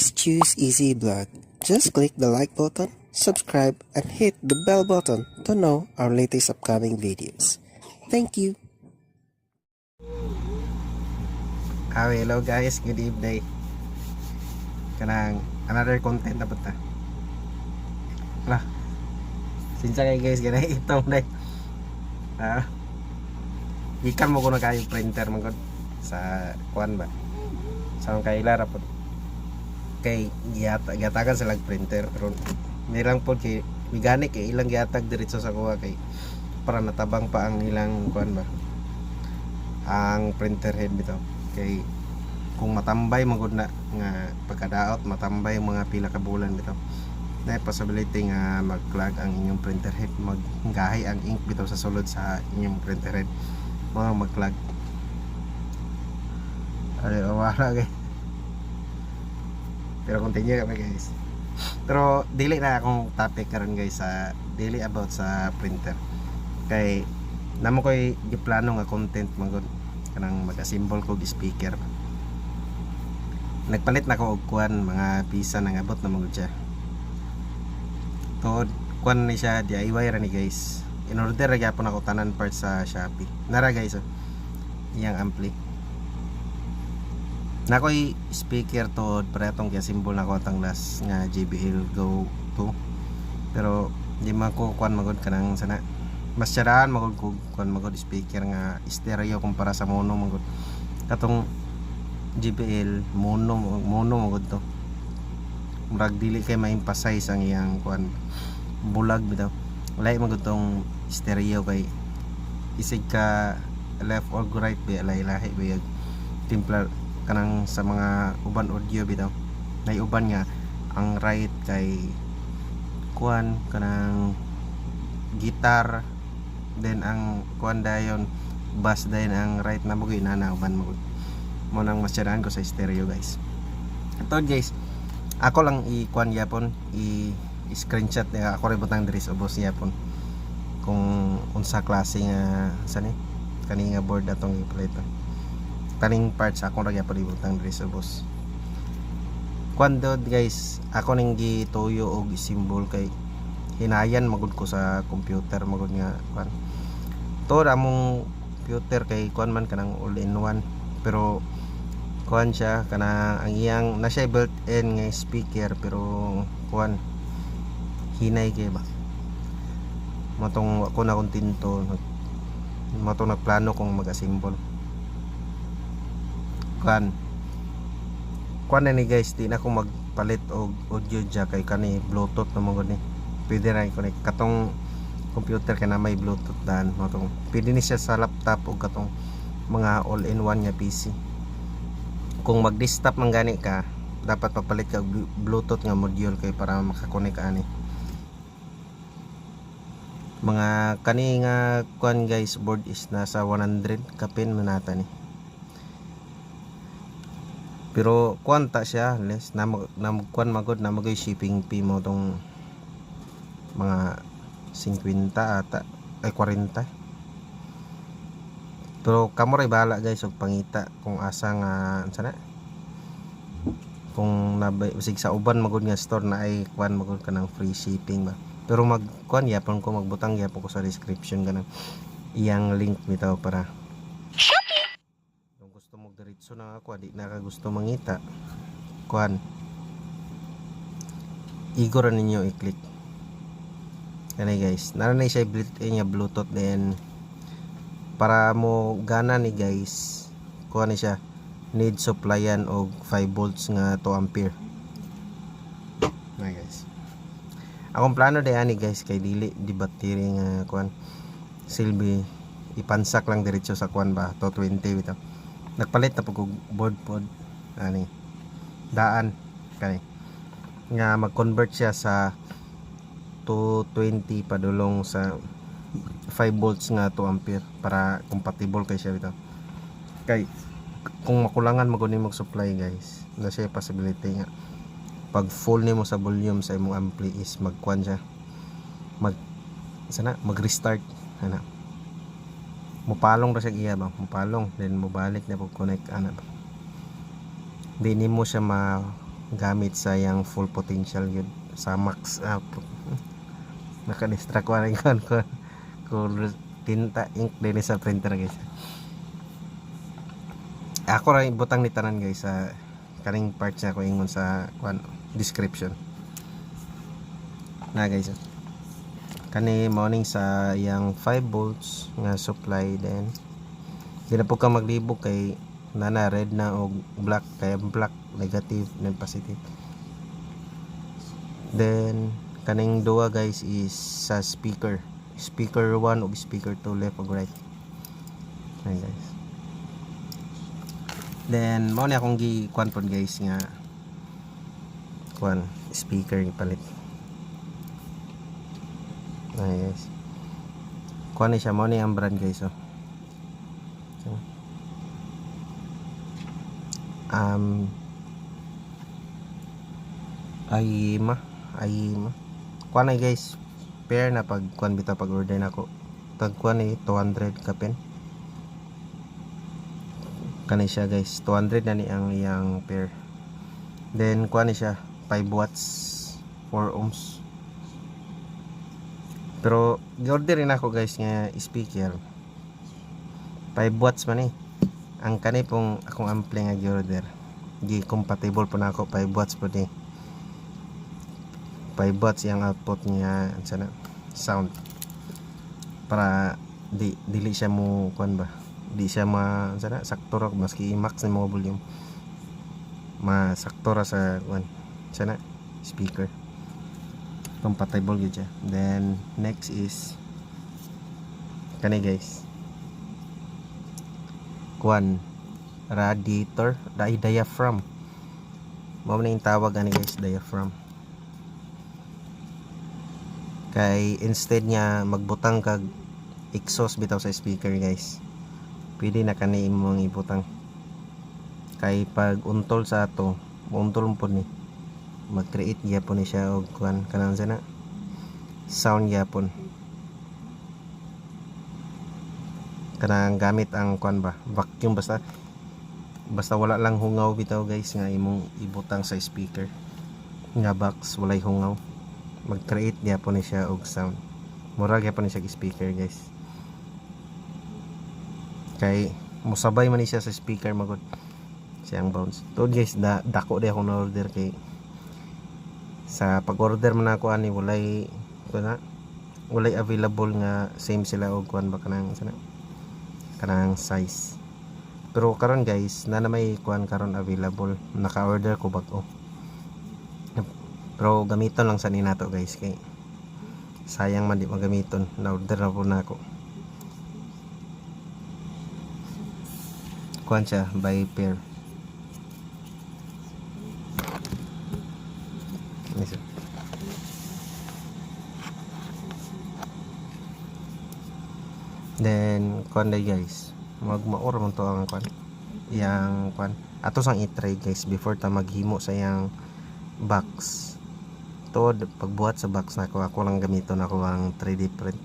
Please choose Easy Vlog. Just click the like button, subscribe, and hit the bell button to know our latest upcoming videos. Thank you. Hello guys, good evening. Kanang another content na punta. Lah. Sinsa kay guys, ganay itong day. Ikan mo ko na kayo printer man gud sa kuan ba. Sa kay lara po. Kay giyatagan sila printer pero nilang po kay migani kay ilang giyatag diretso sa kuha kay para natabang pa ang ilang kuan ba. Ang printer head bitaw. Kay kung matambay magud na nga pagkadaot matambay mga pila ka bulan bitaw na possibility nga mag-clog ang inyong printer head, maggahi ang ink bitaw sa sulod sa inyong printer head, mga mag-clog. Ay wala guys, pero continue kami guys. Pero dili na akong topic karon guys, sa dili about sa printer kay namo koy giplano nga content magud kanang mag-assemble kog speaker. Nagpalit na ko og kuan mga pisa nang abot na magud siya. To kuan ni siya DIY ra ni guys. In order ra gyapon ako tanan parts sa Shopee. Nara guys, iyang ampli. Nakoy speaker to para tong gi-assemble nako tang last nga JBL Go 2. Pero di man ko kuan magud kanang sana mas siraan magud ko kuan magud speaker nga stereo kumpara sa mono magud. Katong JBL mono magud to. Murag dili kay ma-emphasize ang iyang kuan bulag bitaw. Wala magud tong stereo kay isig ka left or right ba lahi ba timpla kanang sa mga uban audio bitaw. Nay uban nga ang right kay kuan kanang gitar, then ang kuan dayon bass, dayon ang right na bugi na uban magud. Mo nang masyaraan ko sa stereo guys. Ito guys, ako lang i-kuan yapon, i-screenshot na ako rin butang diri sa ubos yapon kung unsa klase nga sani kani nga board atong ipalito. Kaning parts ako ra gyapon ibutang diri sa ubos. Kuan do guys, ako ning gituyo og symbol kay hinayan magud ko sa computer magud nga kuan. To among computer kay kuan man kanang all in one, pero kuan siya kanang ang iyang na siya built-in nga speaker pero kuan hinay kay ba. Matong ako na kung tinto matong nagplano kong mag-assemble. Kuan na ni guys, di na ako magpalit og audio jack kay kani bluetooth na mo ni. Pwede ra i-connect katong computer kay na may bluetooth dan matong pwede ni siya sa laptop o katong mga all-in-one nga PC. Kung mag-desktop man gani ka, dapat papalit ka bluetooth nga module kay para makakonek ani. Mga kani nga kuan guys, board is nasa 100 kapin manata ni. Pero kuan ta siya less na kuan magod na magay shipping fee mo tong mga 50 ata ay 40. Pero kamo ray bahala guys og pangita kung asa nga sana. Kung nabay sa uban magud nga store na ay kuan magud kanang free shipping ba. Pero magkuan yapon ko magbutang yapon ko sa description kanang iyang link bitaw para kung gusto mo diretso na ako di na ka gusto mangita kuan igor ninyo i-click kanay guys. Naranay siya built-in nga bluetooth, then para mo gana ni guys kuha ni siya need supplyan og 5 volts nga 2 ampere na guys. Akong plano dayani guys kay dili di battery nga kuan silbi ipansak lang diretso sa kuan ba 220 bitaw. Nagpalit na pug board pod ani daan kani nga mag-convert siya sa 220 padulong sa 5 volts nga 2 ampere para compatible kay siya bitaw. Kay kung makulangan magud nimo supply guys, na siya possibility nga pag full nimo sa volume sa imong ampli is magkuan siya mag-restart ana. Mupalong ra siya iya ba, mupalong then mobalik na pag connect ana. Di nimo siya gamit sa yang full potential yun sa max up. Naka-distract ko rin ko tinta ink din sa printer guys. Ako ra butang ni tanan guys sa kaning parts na ko ingon sa description na guys. Kani morning sa yang 5 volts nga supply, then di na po ka maglibog kay nana red na o black, kaya black negative then positive. Then kaning duwa guys is sa speaker 1 o speaker 2 left o right. Ayan guys. Then mao ni akong gi-kuan pod guys nga speaker ipalit. Ayan guys. Kuan ni siya, mao ni ang brand guys oh. So, Ayima. Kuan na guys, pair na pag kuan bitaw pag order nako. Tag kuan ni 200 kapin. Kani siya guys, 200 na ni ang iyang pair. Then kuan ni siya 5 watts 4 ohms. Pero gi-order rin ako guys nga speaker 5 watts man eh. Ang kani pong akong ampli nga gi-order, gi-compatible po na ako 5 watts po ni 5 watts yung output niya sana sound, para dili siya mo kuan ba, di siya sana sakto ra maski i-max ni mo volume, masakto ra sa kuan sana speaker, compatible gyud siya. Then next is kani guys, kuan radiator, diaphragm, mao na yung tawag ani guys, diaphragm. Kay instead niya magbutang kag exhaust bitaw sa speaker guys, pwede na kani imong ibutang. Kay pag untol sa ato, untol po ni mag-create gyapon ni siya og kuan kanang sana sound gyapon, kanang gamit ang kuan ba, vacuum, basta wala lang hungaw bitaw guys nga imong ibutang sa speaker nga box, walay hungaw, mag-create gyapon ni siya og sound, mura gyapon ni siya speaker guys. Kay musabay man ni siya sa speaker magod siyang bounce. Tuod guys, dako di ako na order, kay sa pag-order man ako ani walay available nga same sila og kuan ba kanang size. Pero karon guys, na may kuan karon available, naka-order ko bag-o. Pero gamiton lang sa ni nato guys, kay sayang man di magamiton, na-order na po na ako. Kuan siya by pair. Then kuan day guys, magmaor man to ang kuan, yang kuan ato sang i-try guys before ta maghimo sa yang box. Tuod pagbuhat sa box nako, ako lang gamiton ako ang 3D print.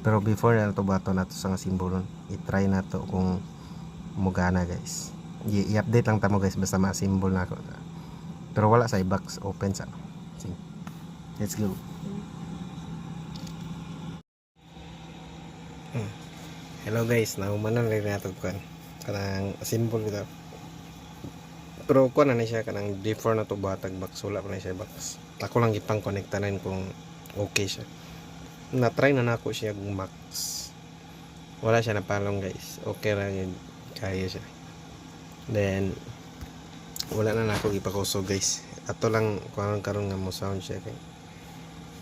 Pero before na to bato nato sa simbolon, i-try nato kung mugana guys. I-update lang tamo guys basta ma-symbol nako. Pero wala sa box open sa. Sige. Let's go. Hello guys, naumanan rin nato kuan kanang symbol bitaw. Pero kuan na siya kanang before na to batag box, wala pa na siya box. Ako lang ipang connectanan kung okay siya. Na-try na nako siya kung max. Wala siya napalong guys. Okay lang yun, kaya siya. Then wala na nako ipakuso guys. Ato lang kuan karon nga mo sound siya kay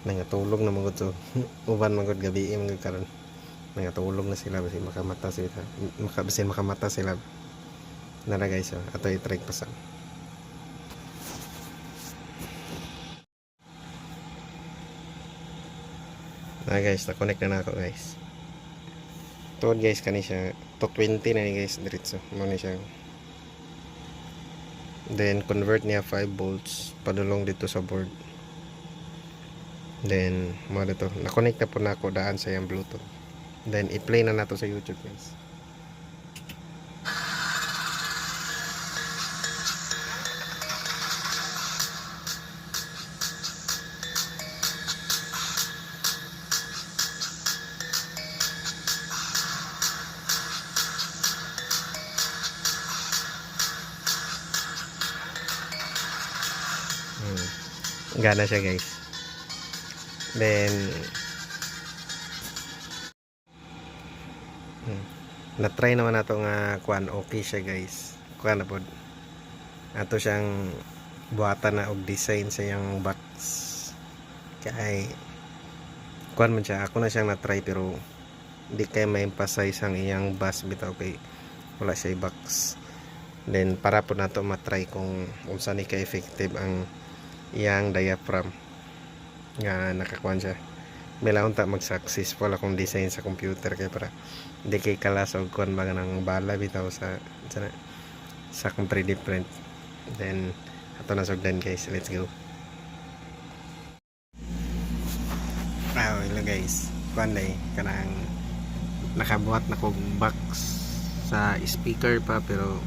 nangatulog na magud to. Uban magud gabi magud karon. Nangatulog na sila basi makamata sila. Nara guys, ato i-try pa sa. Na guys, na-connect na ako guys. Tuod guys, kani siya 220 na ni guys diretso. Mo ni siya. Then convert niya 5 volts padulong dito sa board. Then mo dito, na-connect na po na ako daan sa yang Bluetooth. Then i-play na nato sa YouTube guys. Gana siya guys. Then na-try naman nato nga kuan, okay siya guys. Kuan na pod. Ato siyang buhatan na og design sa iyang box. Kay kuan man siya, ako na siyang na-try pero hindi kay ma-emphasize ang iyang bass bitaw kay wala siya box. Then para po nato matry kung unsa ni ka effective ang iyang diaphragm nga nakakuan siya. May laon ta mag-successful akong design sa computer kay para hindi kay kalas og kuan baga ng bala bitaw sa akong 3D print. Then ato na sugdan guys, let's go. Hello guys, kuan day kanang nakabuhat na kog box sa speaker pa pero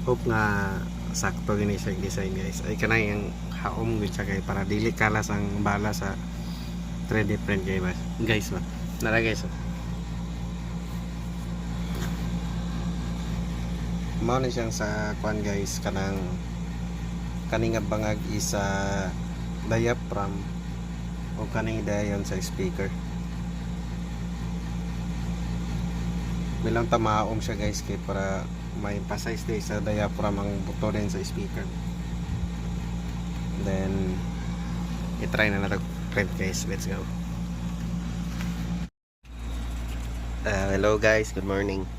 hope nga sakto gini siya design guys. Ay kanang yung haom gud siya kay para dili kalas ang bala sa 3D print guys ba. Nara guys. Mao ni siyang sa kuan guys kanang kaning nga bangag isa diaphragm o kaning dayon sa speaker. Bilang tamaom siya guys kay para may emphasize din sa diaphragm ang buto din sa speaker. Then i-try na natin print guys, let's go. Hello guys, good morning.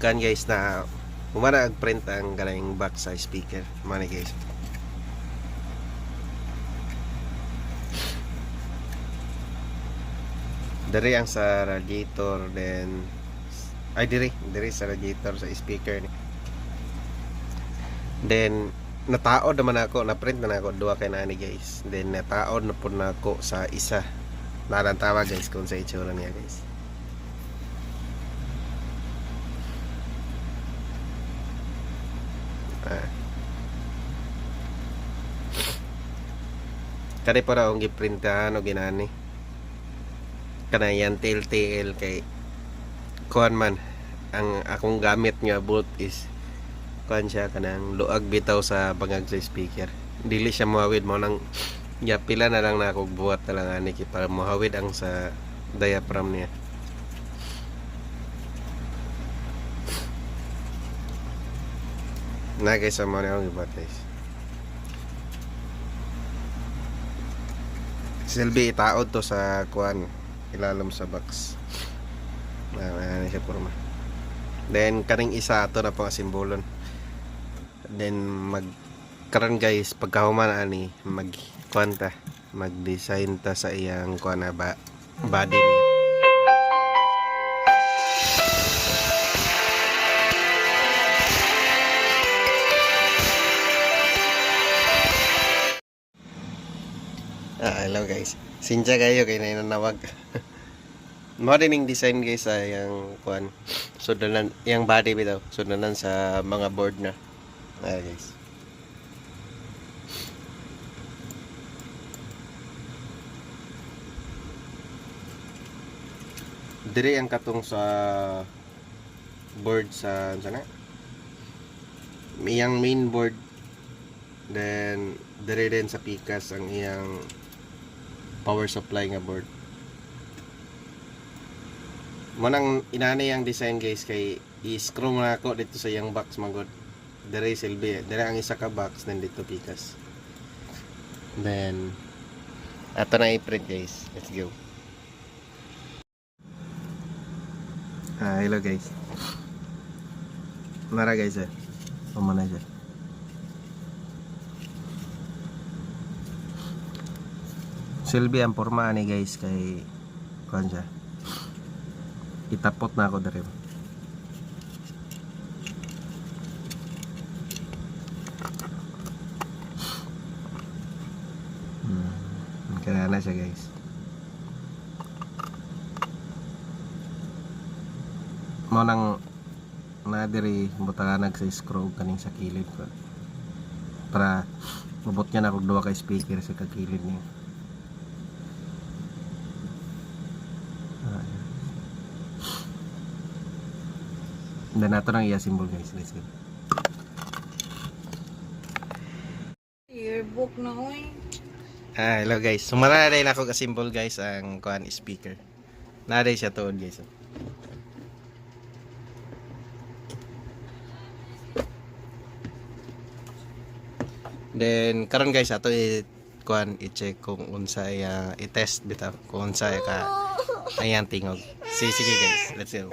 Kan guys na humana ag print ang galing box sa speaker mani guys. Dari ang sa radiator, then ay diri sa radiator sa speaker ni. Then nataod naman ako, na print na ako duha kay nani guys. Then nataod na pud nako sa isa. Narantawa guys kung sa itsura niya guys. Kani para akong giprintahan o ginani kanayan telltale kay kuan man ang akong gamit nga bolt is kuan siya kanang luag bitaw sa bangag sa speaker, dili siya mohawid mo nang pila na lang na akong buhat na lang ani kay para mohawid ang sa diaphragm niya. Na guys, mo na akong ibat guys. Silbi itaod to sa kuan ilalom sa box. Ano siya porma. Then kaning isa ato na pang simbolon. Then karon guys pagkahuman ani mag kuan ta, mag-design ta sa iyang kuan na body niya. Hello guys. Sinja kayo kay nanawag. Modeling design guys sa yang kuan. Sudanan yang body bitaw. Sudanan sa mga board na. Guys. Dire ang katong sa board sa sana. Iyang main board. Then dire din sa pikas ang iyang power supply nga board. Manang inani ang design guys kay i-screw na ako dito sa yang box magod. Dire silbi, dire ang isa ka box nandito pikas. Then ato na i-print guys. Let's go. Hello guys. Nara guys pamana siya. Silbi ang porma ni guys kay kuan siya. Itapot na ako dere. Kaya na siya guys. Mo nang na diri butanganag sa screw kaning sa kilid ko. Para mabot niya na og duha ka speaker sa kakilid niya. Dan nato nang iya symbol guys. Let's go. Your Facebook na oy. Hello guys. Sumara na ako ka symbol guys ang kuan speaker. Naday siya tuod guys. Then karon guys ato kuan i-check kung unsay i-test bitaw kung unsay ka ayan tingog. Sige guys, let's go.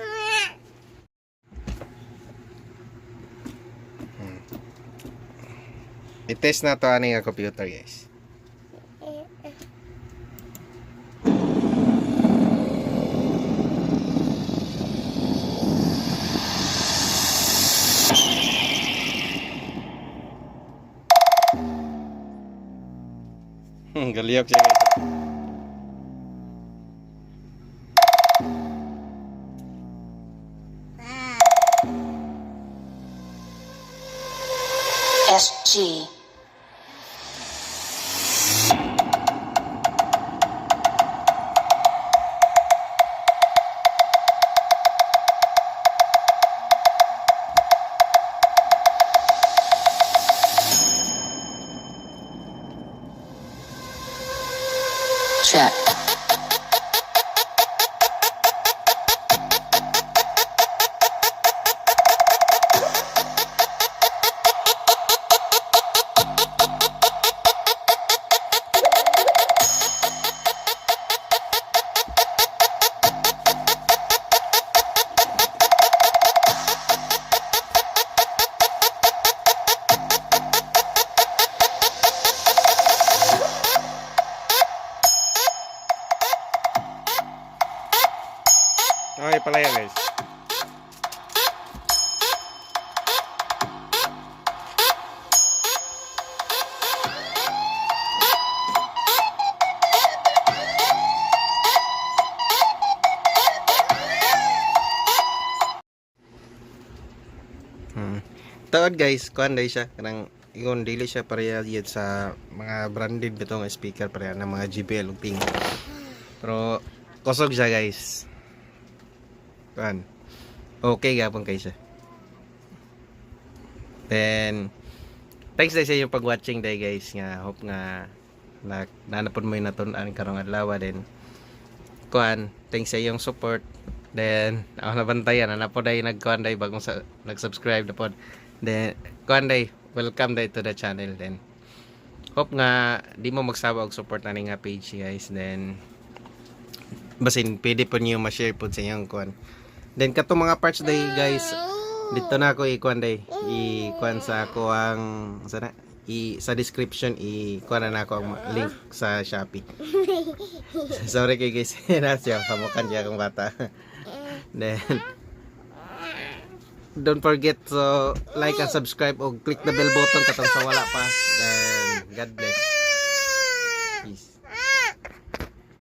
I-test na to ani nga computer guys. Galiyok siya guys. SG. Check. Okay pala yan guys. Taod guys, kuan day siya kanang ingon dili siya pareha yun sa mga branded bitong speaker pareha ng mga JBL ug ting. Pero kusog siya guys. Kuan. Okay gapon kay siya. Then thanks sa yung pag-watching day guys nga hope nga nanapod mo yung natun-an karong adlaw din. Kuan, thanks sa yung support. Then ako nabantayan na po day nagkuan day bagong nag-subscribe na pod. Then kuan day, welcome day to the channel then. Hope nga di mo magsawa og support na nga page guys. Then basin pwede po niyo ma-share po sa inyong kuan. Then kato mga parts day guys, dito na ako i-kuan day. I-kuan sa ako ang sana sa description i-kuan na ako ang link sa Shopee. Sorry kay guys, na siya pamukan siya akong bata. Then don't forget to like and subscribe o click the bell button katong sa wala pa. Then God bless.